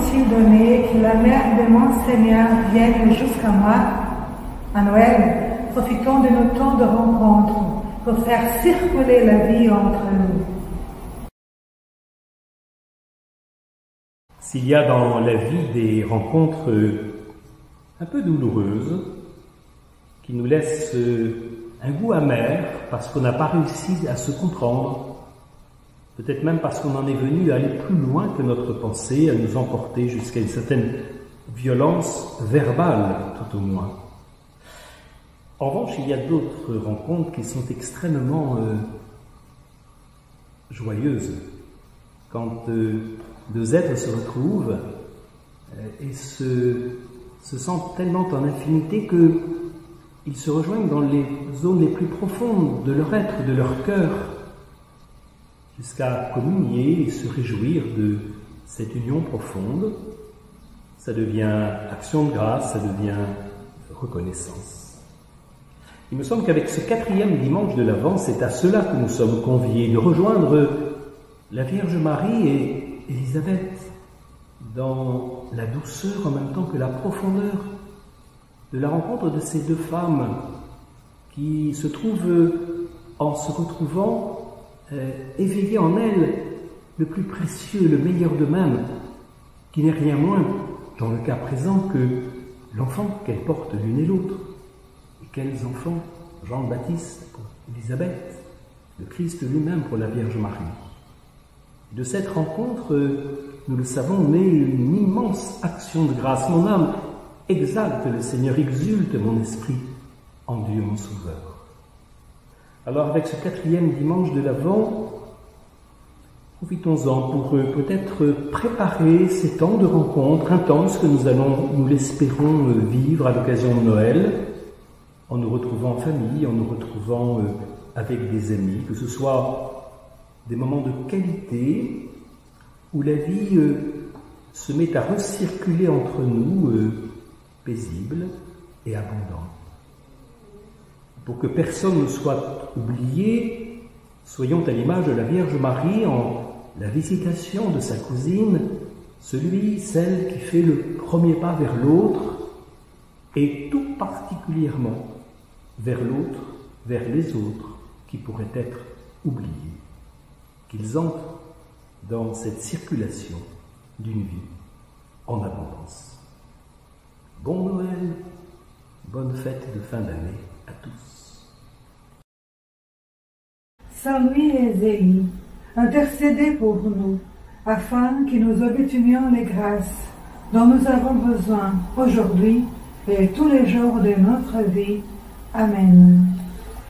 peut-il donner que la mère de mon Seigneur vienne jusqu'à moi? À Noël, profitons de nos temps de rencontre pour faire circuler la vie entre nous. S'il y a dans la vie des rencontres un peu douloureuses, qui nous laissent un goût amer parce qu'on n'a pas réussi à se comprendre, peut-être même parce qu'on en est venu à aller plus loin que notre pensée, à nous emporter jusqu'à une certaine violence verbale, tout au moins. En revanche, il y a d'autres rencontres qui sont extrêmement joyeuses. Quand deux êtres se retrouvent et se sentent tellement en infinité qu'ils se rejoignent dans les zones les plus profondes de leur être, de leur cœur, jusqu'à communier et se réjouir de cette union profonde. Ça devient action de grâce, ça devient reconnaissance. Il me semble qu'avec ce 4e dimanche de l'Avent, c'est à cela que nous sommes conviés, de rejoindre la Vierge Marie et Élisabeth dans la douceur en même temps que la profondeur de la rencontre de ces deux femmes qui se trouvent, en se retrouvant, éveiller en elles le plus précieux, le meilleur d'eux-mêmes, qui n'est rien moins, dans le cas présent, que l'enfant qu'elles portent l'une et l'autre. Et quels enfants? Jean-Baptiste pour Élisabeth, le Christ lui-même pour la Vierge Marie. De cette rencontre, nous le savons, naît une immense action de grâce. Mon âme exalte le Seigneur, exulte mon esprit en Dieu mon Sauveur. Alors avec ce 4e dimanche de l'Avent, profitons-en pour peut-être préparer ces temps de rencontre intenses que nous allons, nous l'espérons, vivre à l'occasion de Noël, en nous retrouvant en famille, en nous retrouvant avec des amis, que ce soit des moments de qualité où la vie se met à recirculer entre nous, paisible et abondante. Pour que personne ne soit oublié, soyons à l'image de la Vierge Marie en la visitation de sa cousine, celui, celle qui fait le premier pas vers l'autre, et tout particulièrement vers l'autre, vers les autres qui pourraient être oubliés, qu'ils entrent dans cette circulation d'une vie en abondance. Bon Noël, bonne fête de fin d'année à tous. Saint Louis et Zélie, intercédez pour nous, afin que nous obtenions les grâces dont nous avons besoin aujourd'hui et tous les jours de notre vie. Amen.